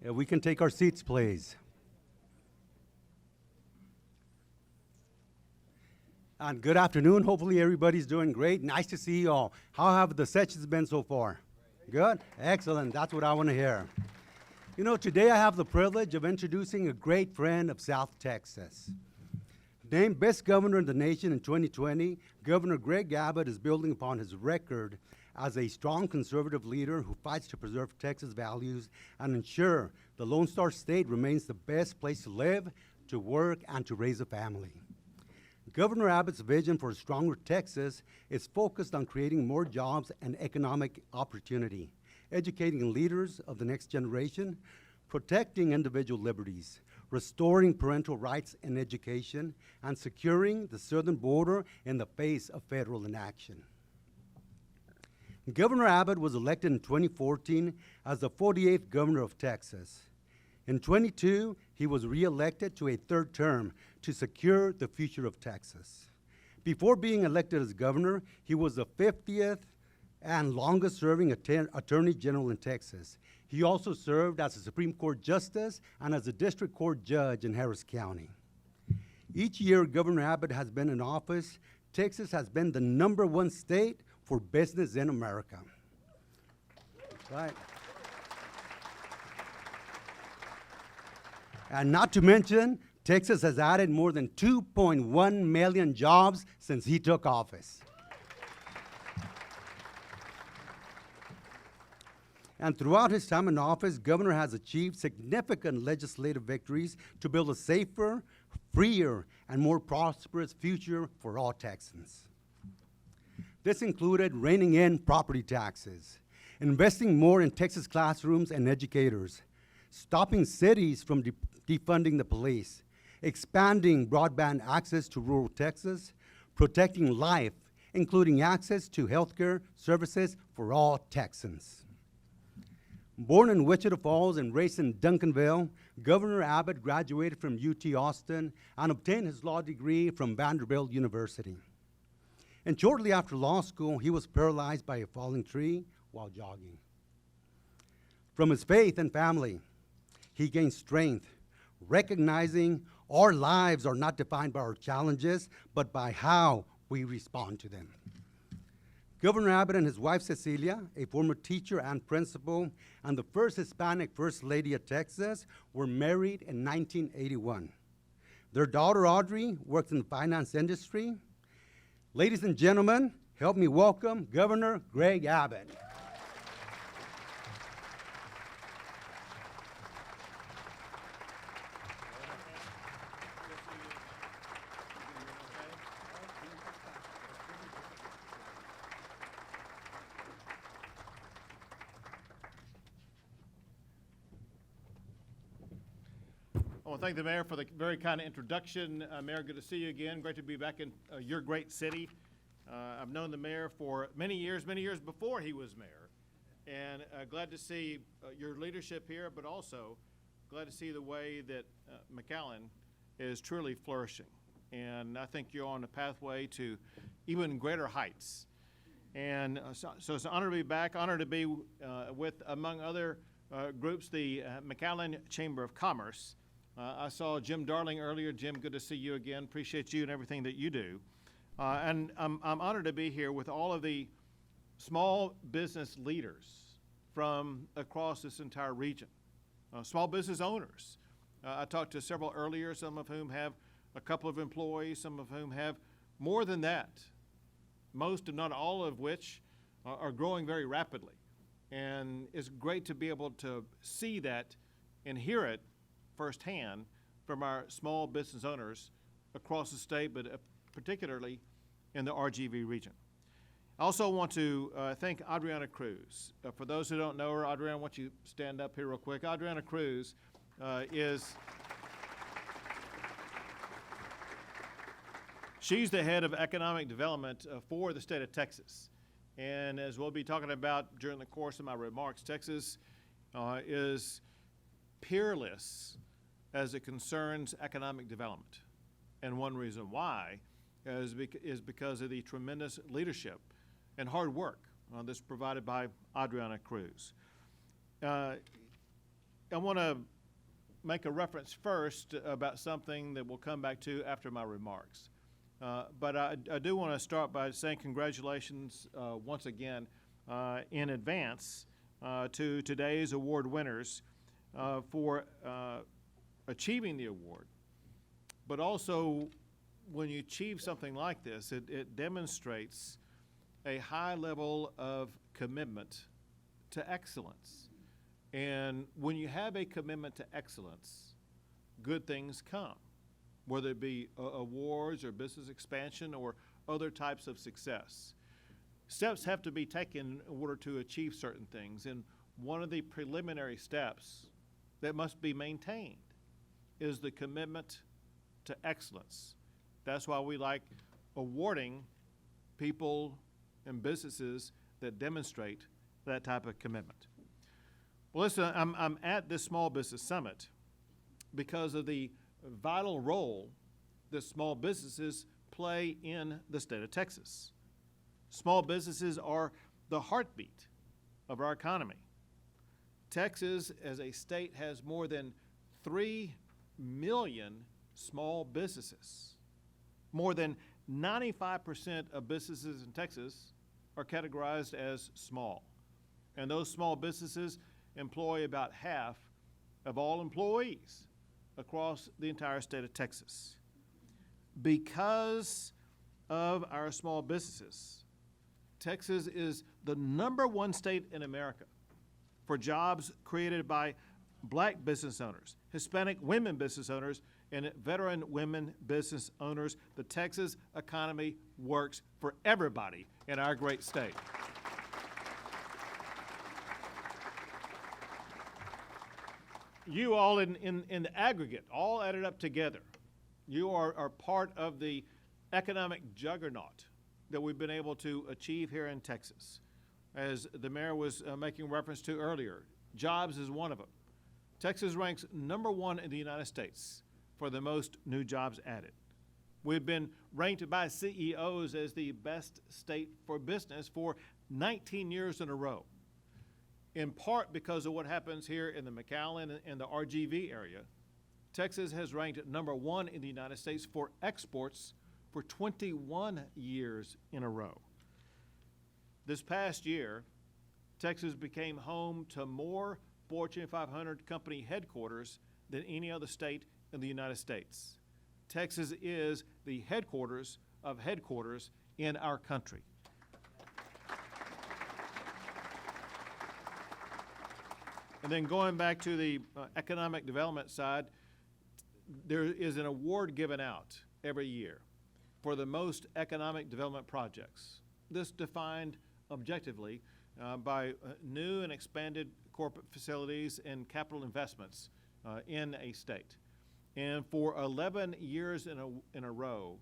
If we can take our seats, please. And good afternoon. Hopefully everybody's doing great. Nice to see you all. How have the sessions been so far? Good? Excellent. That's what I want to hear. You know, today I have the privilege of introducing a great friend of South Texas. Named best governor in the nation in 2020, Governor Greg Abbott is building upon his record as a strong conservative leader who fights to preserve Texas values and ensure the Lone Star State remains the best place to live, to work, and to raise a family. Governor Abbott's vision for a stronger Texas is focused on creating more jobs and economic opportunity, educating leaders of the next generation, protecting individual liberties, restoring parental rights in education, and securing the southern border in the face of federal inaction. Governor Abbott was elected in 2014 as the 48th governor of Texas. In 22, he was re-elected to a third term to secure the future of Texas. Before being elected as governor, he was the 50th and longest-serving attorney general in Texas. He also served as a Supreme Court justice and as a district court judge in Harris County. Each year Governor Abbott has been in office, Texas has been the #1 state for business in America. Right. And not to mention, Texas has added more than 2.1 million jobs since he took office. And throughout his time in office, Governor has achieved significant legislative victories to build a safer, freer, and more prosperous future for all Texans. This included reining in property taxes, investing more in Texas classrooms and educators, stopping cities from defunding the police, expanding broadband access to rural Texas, protecting life, including access to healthcare services for all Texans. Born in Wichita Falls and raised in Duncanville, Governor Abbott graduated from UT Austin and obtained his law degree from Vanderbilt University. And shortly after law school, he was paralyzed by a falling tree while jogging. From his faith and family, he gained strength, recognizing our lives are not defined by our challenges, but by how we respond to them. Governor Abbott and his wife Cecilia, a former teacher and principal, and the first Hispanic First Lady of Texas, were married in 1981. Their daughter Audrey works in the finance industry. Ladies and gentlemen, help me welcome Governor Greg Abbott. I want to thank the mayor for the very kind introduction. Mayor, good to see you again. Great to be back in your great city. I've known the mayor for many years before he was mayor. And glad to see your leadership here, but also glad to see the way that McAllen is truly flourishing. And I think you're on a pathway to even greater heights. And so it's an honor to be back, honor to be with, among other groups, the McAllen Chamber of Commerce. I saw Jim Darling earlier. Jim, good to see you again. Appreciate you and everything that you do. And I'm honored to be here with all of the small business leaders from across this entire region, small business owners. I talked to several earlier, some of whom have a couple of employees, some of whom have more than that, most if not all of which are growing very rapidly. And it's great to be able to see that and hear it firsthand from our small business owners across the state, but particularly in the RGV region. I also want to thank Adriana Cruz. For those who don't know her, Adriana, why don't you stand up here real quick? Adriana Cruz she's the head of economic development for the state of Texas. And as we'll be talking about during the course of my remarks, Texas is peerless as it concerns economic development. And one reason why is because of the tremendous leadership and hard work that's provided by Adriana Cruz. I want to make a reference first about something that we'll come back to after my remarks. But I do want to start by saying congratulations once again in advance to today's award winners for achieving the award. But also, when you achieve something like this, it demonstrates a high level of commitment to excellence. And when you have a commitment to excellence, good things come, whether it be awards or business expansion or other types of success. Steps have to be taken in order to achieve certain things, and one of the preliminary steps that must be maintained is the commitment to excellence. That's why we like awarding people and businesses that demonstrate that type of commitment. Well, listen, I'm at this Small Business Summit because of the vital role that small businesses play in the state of Texas. Small businesses are the heartbeat of our economy. Texas, as a state, has more than 3 million small businesses. More than 95% of businesses in Texas are categorized as small. And those small businesses employ about half of all employees across the entire state of Texas. Because of our small businesses, Texas is the #1 state in America for jobs created by black business owners, Hispanic women business owners, and veteran women business owners. The Texas economy works for everybody in our great state. You all in the aggregate, all added up together, you are part of the economic juggernaut that we've been able to achieve here in Texas. As the mayor was making reference to earlier, jobs is one of them. Texas ranks #1 in the United States for the most new jobs added. We've been ranked by CEOs as the best state for business for 19 years in a row, in part because of what happens here in the McAllen and the RGV area. Texas has ranked #1 in the United States for exports for 21 years in a row. This past year, Texas became home to more Fortune 500 company headquarters than any other state in the United States. Texas is the headquarters of headquarters in our country. And then going back to the economic development side, there is an award given out every year for the most economic development projects. This defined objectively by new and expanded corporate facilities and capital investments in a state. And for 11 years in a row,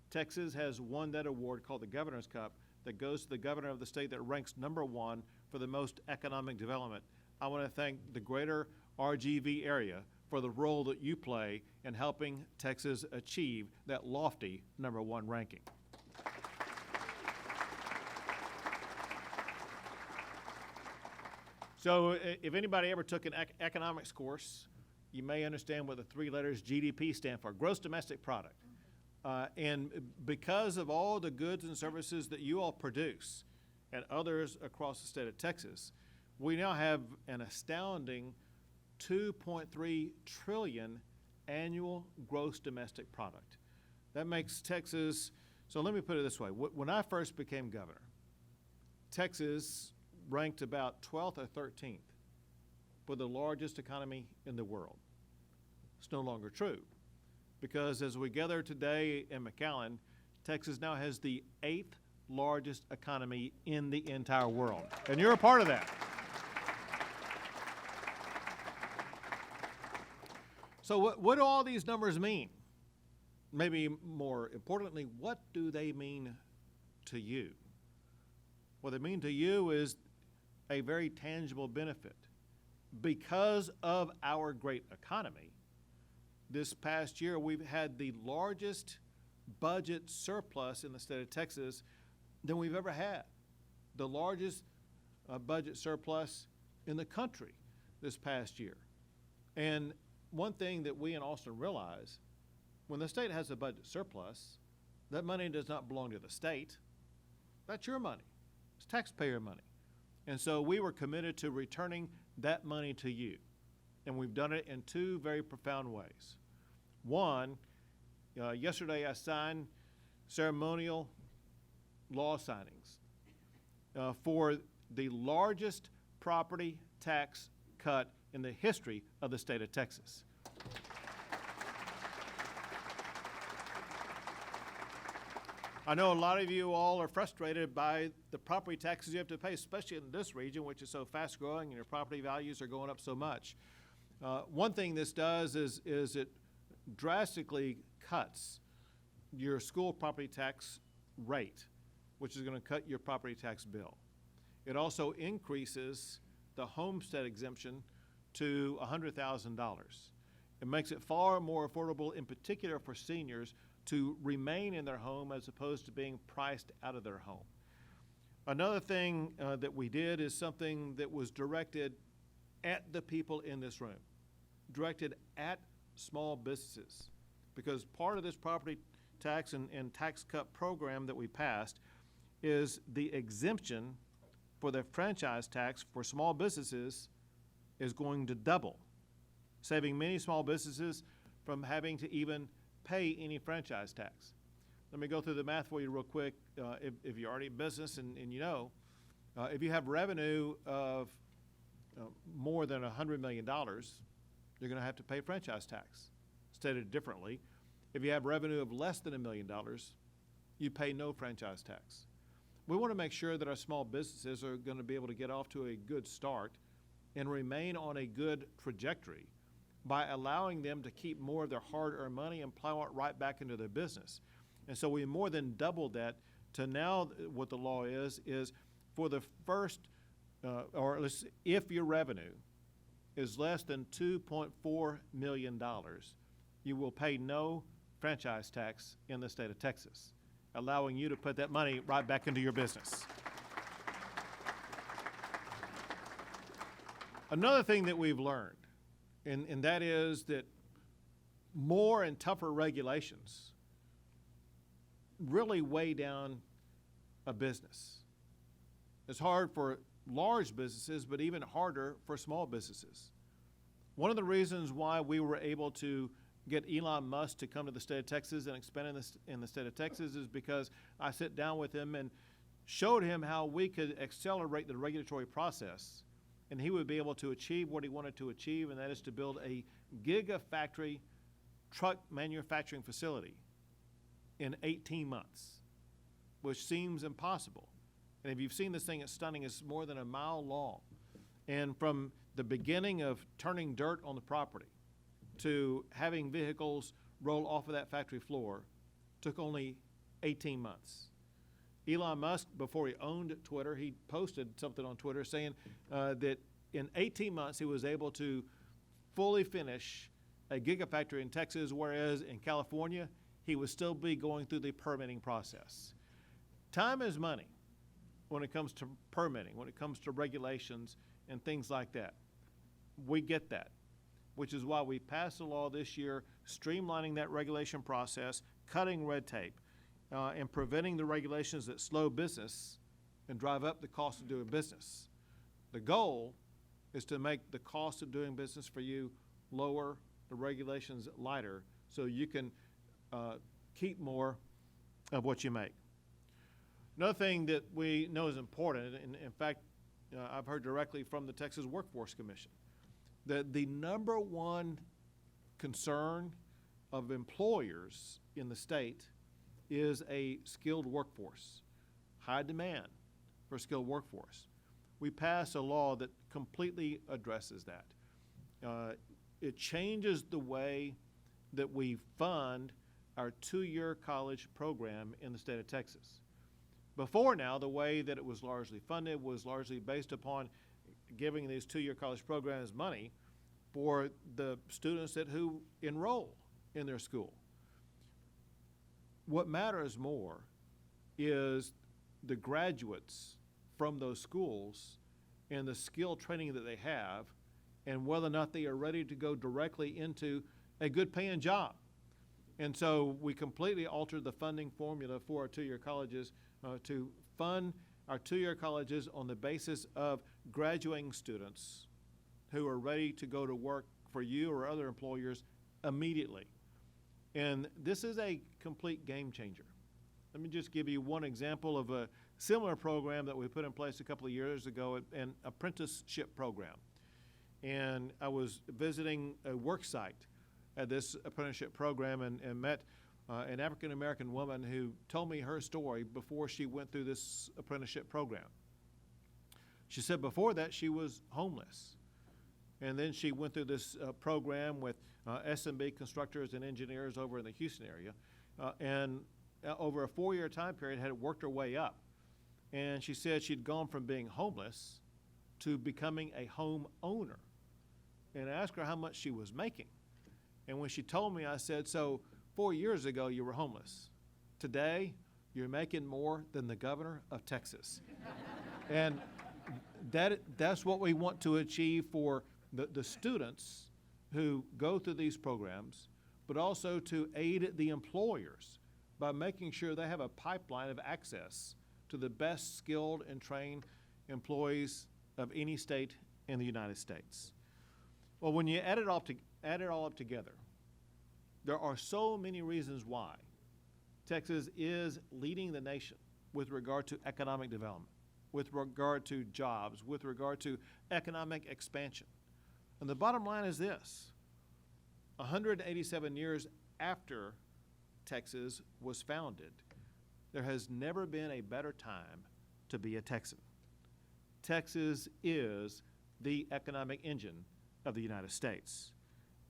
Texas has won that award called the Governor's Cup that goes to the governor of the state that ranks #1 for the most economic development. I want to thank the greater RGV area for the role that you play in helping Texas achieve that lofty #1 ranking. So if anybody ever took an economics course, you may understand what the 3 letters GDP stand for, gross domestic product. And because of all the goods and services that you all produce and others across the state of Texas, we now have an astounding 2.3 trillion annual gross domestic product. That makes Texas, so let me put it this way. When I first became governor, Texas ranked about 12th or 13th for the largest economy in the world. It's no longer true, because as we gather today in McAllen, Texas now has the 8th largest economy in the entire world, and you're a part of that. So what do all these numbers mean? Maybe more importantly, what do they mean to you? What they mean to you is a very tangible benefit. Because of our great economy, this past year we've had the largest budget surplus in the state of Texas than we've ever had. The largest budget surplus in the country this past year. And one thing that we in Austin realize, when the state has a budget surplus, that money does not belong to the state. That's your money. It's taxpayer money. And so we were committed to returning that money to you. And we've done it in two very profound ways. One, yesterday I signed ceremonial law signings for the largest property tax cut in the history of the state of Texas. I know a lot of you all are frustrated by the property taxes you have to pay, especially in this region, which is so fast growing and your property values are going up so much. One thing this does is it drastically cuts your school property tax rate, which is going to cut your property tax bill. It also increases the homestead exemption to $100,000. It makes it far more affordable, in particular for seniors, to remain in their home as opposed to being priced out of their home. Another thing that we did is something that was directed at the people in this room, directed at small businesses, because part of this property tax and tax cut program that we passed is the exemption for the franchise tax for small businesses is going to double, saving many small businesses from having to even pay any franchise tax. Let me go through the math for you real quick. If you're already in business and you know, if you have revenue of more than $100 million, you're going to have to pay franchise tax. Stated differently, if you have revenue of less than $1 million, you pay no franchise tax. We want to make sure that our small businesses are going to be able to get off to a good start and remain on a good trajectory by allowing them to keep more of their hard-earned money and plow it right back into their business. And so we more than doubled that to now what the law is for the first, if your revenue is less than $2.4 million, you will pay no franchise tax in the state of Texas, allowing you to put that money right back into your business. Another thing that we've learned, and that is that more and tougher regulations really weigh down a business. It's hard for large businesses, but even harder for small businesses. One of the reasons why we were able to get Elon Musk to come to the state of Texas and expand in the state of Texas is because I sat down with him and showed him how we could accelerate the regulatory process, and he would be able to achieve what he wanted to achieve, and that is to build a gigafactory truck manufacturing facility in 18 months, which seems impossible. And if you've seen this thing, it's stunning. It's more than a mile long. And from the beginning of turning dirt on the property to having vehicles roll off of that factory floor took only 18 months. Elon Musk, before he owned Twitter, he posted something on Twitter saying that in 18 months he was able to fully finish a gigafactory in Texas, whereas in California he would still be going through the permitting process. Time is money when it comes to permitting, when it comes to regulations and things like that. We get that, which is why we passed a law this year streamlining that regulation process, cutting red tape, and preventing the regulations that slow business and drive up the cost of doing business. The goal is to make the cost of doing business for you lower, the regulations lighter, so you can keep more of what you make. Another thing that we know is important, and in fact, I've heard directly from the Texas Workforce Commission, that the number one concern of employers in the state is a skilled workforce, high demand for skilled workforce. We passed a law that completely addresses that. It changes the way that we fund our two-year college program in the state of Texas. Before now, the way that it was largely funded was largely based upon giving these two-year college programs money for the students who enroll in their school. What matters more is the graduates from those schools and the skill training that they have and whether or not they are ready to go directly into a good paying job. And so we completely altered the funding formula for our two-year colleges to fund our two-year colleges on the basis of graduating students who are ready to go to work for you or other employers immediately. And this is a complete game changer. Let me just give you one example of a similar program that we put in place a couple of years ago, an apprenticeship program. And I was visiting a work site at this apprenticeship program and met an African-American woman who told me her story before she went through this apprenticeship program. She said before that she was homeless. And then she went through this program with S&B constructors and engineers over in the Houston area. And over a 4-year time period had worked her way up. And she said she'd gone from being homeless to becoming a home owner. And I asked her how much she was making. And when she told me, I said, so 4 years ago you were homeless. Today you're making more than the governor of Texas. And that's what we want to achieve for the students who go through these programs, but also to aid the employers by making sure they have a pipeline of access to the best skilled and trained employees of any state in the United States. Well, when you add it all up together, there are so many reasons why Texas is leading the nation with regard to economic development, with regard to jobs, with regard to economic expansion. And the bottom line is this: 187 years after Texas was founded, there has never been a better time to be a Texan. Texas is the economic engine of the United States,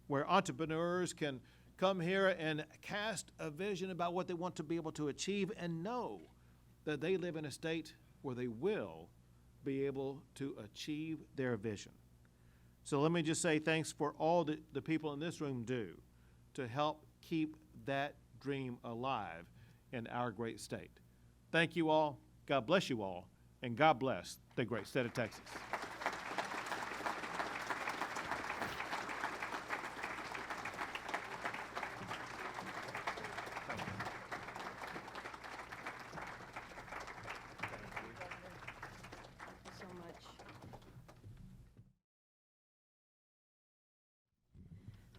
where entrepreneurs can come here and cast a vision about what they want to be able to achieve and know that they live in a state where they will be able to achieve their vision. So let me just say thanks for all that the people in this room do to help keep that dream alive in our great state. Thank you all, God bless you all, and God bless the great state of Texas.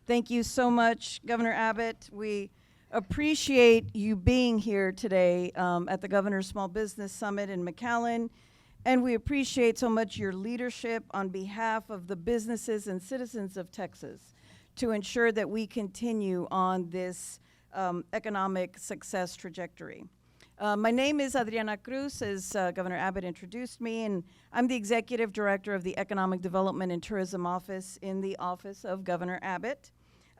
Thank you so much, Governor Abbott. We appreciate you being here today at the Governor's Small Business Summit in McAllen, and we appreciate so much your leadership on behalf of the businesses and citizens of Texas to ensure that we continue on this economic success trajectory. My name is Adriana Cruz, as Governor Abbott introduced me, and I'm the Executive Director of the Economic Development and Tourism Office in the Office of Governor Abbott.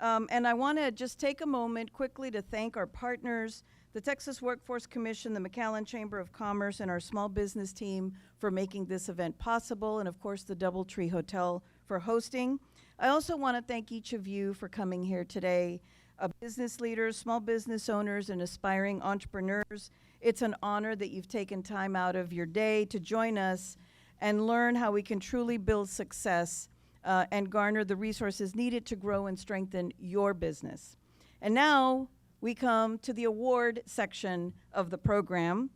And I want to just take a moment quickly to thank our partners, the Texas Workforce Commission, the McAllen Chamber of Commerce, and our small business team for making this event possible, and of course the DoubleTree Hotel for hosting. I also want to thank each of you for coming here today. Business leaders, small business owners, and aspiring entrepreneurs, it's an honor that you've taken time out of your day to join us and learn how we can truly build success and garner the resources needed to grow and strengthen your business. And now we come to the award section of the program.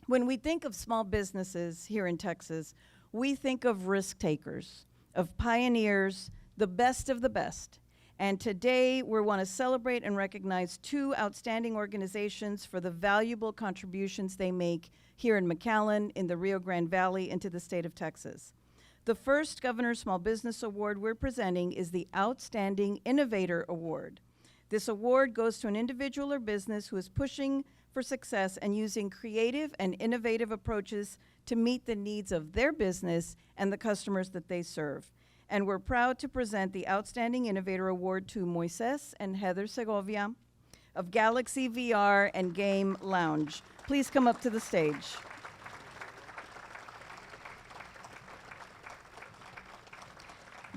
When we think of small businesses here in Texas, we think of risk takers, of pioneers, the best of the best. And today we want to celebrate and recognize two outstanding organizations for the valuable contributions they make here in McAllen, in the Rio Grande Valley, and to the state of Texas. The first Governor's Small Business Award we're presenting is the Outstanding Innovator Award. This award goes to an individual or business who is pushing for success and using creative and innovative approaches to meet the needs of their business and the customers that they serve. And we're proud to present the Outstanding Innovator Award to Moises and Heather Segovia of Galaxy VR and Game Lounge. Please come up to the stage.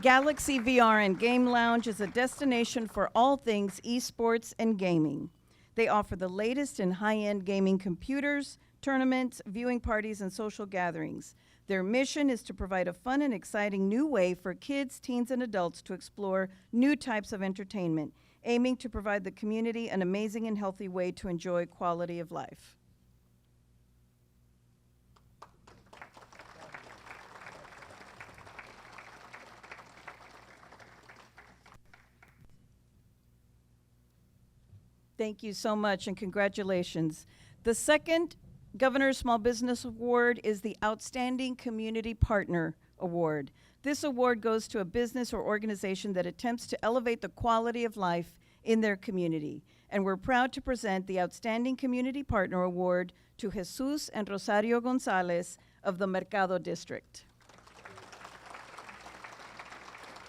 Galaxy VR and Game Lounge is a destination for all things esports and gaming. They offer the latest in high-end gaming computers, tournaments, viewing parties, and social gatherings. Their mission is to provide a fun and exciting new way for kids, teens, and adults to explore new types of entertainment, aiming to provide the community an amazing and healthy way to enjoy quality of life. Thank you so much and congratulations. The second Governor's Small Business Award is the Outstanding Community Partner Award. This award goes to a business or organization that attempts to elevate the quality of life in their community. And we're proud to present the Outstanding Community Partner Award to Jesus and Rosario Gonzalez of the Mercado District.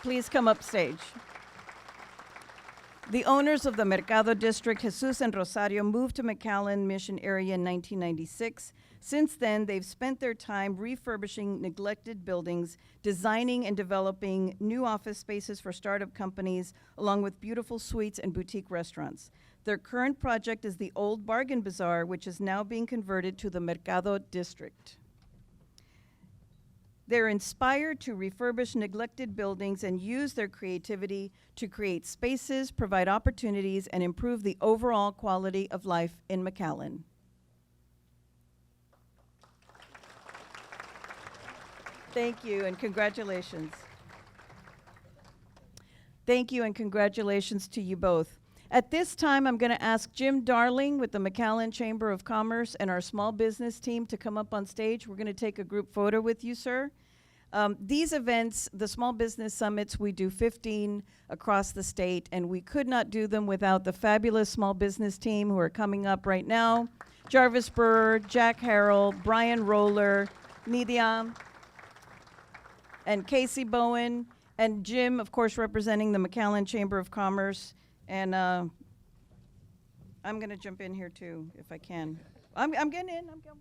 Please come up stage. The owners of the Mercado District, Jesus and Rosario, moved to McAllen Mission area in 1996. Since then, they've spent their time refurbishing neglected buildings, designing and developing new office spaces for startup companies, along with beautiful suites and boutique restaurants. Their current project is the old Bargain Bazaar, which is now being converted to the Mercado District. They're inspired to refurbish neglected buildings and use their creativity to create spaces, provide opportunities, and improve the overall quality of life in McAllen. Thank you and congratulations. Thank you and congratulations to you both. At this time, I'm going to ask Jim Darling with the McAllen Chamber of Commerce and our small business team to come up on stage. We're going to take a group photo with you, sir. These events, the small business summits, we do 15 across the state, and we could not do them without the fabulous small business team who are coming up right now. Jarvis Burr, Jack Harrell, Brian Roller, Nidia, and Casey Bowen, and Jim, of course, representing the McAllen Chamber of Commerce. And I'm going to jump in here, too, if I can. I'm getting in. I'm going.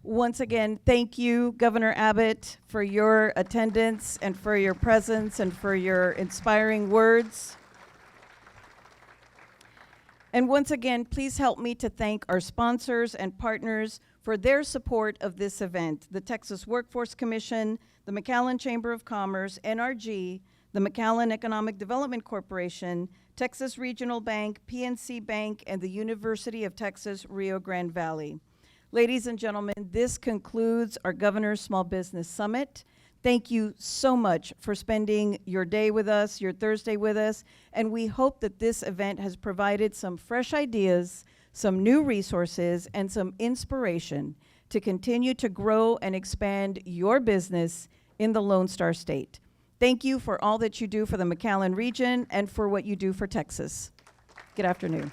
Once again, thank you, Governor Abbott, for your attendance and for your presence and for your inspiring words. And once again, please help me to thank our sponsors and partners for their support of this event: the Texas Workforce Commission, the McAllen Chamber of Commerce, NRG, the McAllen Economic Development Corporation, Texas Regional Bank, PNC Bank, and the University of Texas Rio Grande Valley. Ladies and gentlemen, this concludes our Governor's Small Business Summit. Thank you so much for spending your day with us, your Thursday with us, and we hope that this event has provided some fresh ideas, some new resources, and some inspiration to continue to grow and expand your business in the Lone Star State. Thank you for all that you do for the McAllen region and for what you do for Texas. Good afternoon.